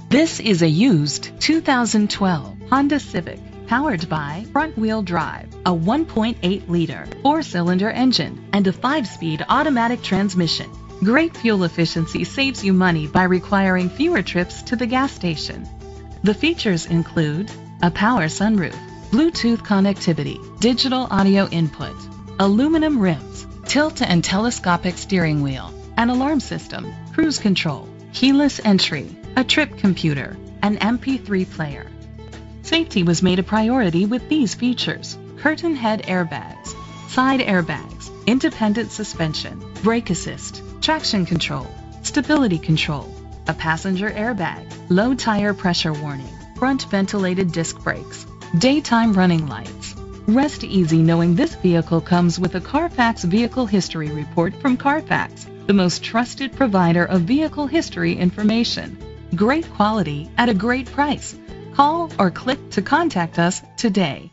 This is a used 2012 Honda Civic, powered by front-wheel drive, a 1.8-liter four-cylinder engine, and a 5-speed automatic transmission. Great fuel efficiency saves you money by requiring fewer trips to the gas station. The features include a power sunroof, Bluetooth connectivity, digital audio input, aluminum rims, tilt and telescopic steering wheel, an alarm system, cruise control, keyless entry, a trip computer, an MP3 player. Safety was made a priority with these features: curtain head airbags, side airbags, independent suspension, brake assist, traction control, stability control, a passenger airbag, low tire pressure warning, front ventilated disc brakes, daytime running lights. Rest easy knowing this vehicle comes with a Carfax Vehicle History Report from Carfax, the most trusted provider of vehicle history information. Great quality at a great price. Call or click to contact us today.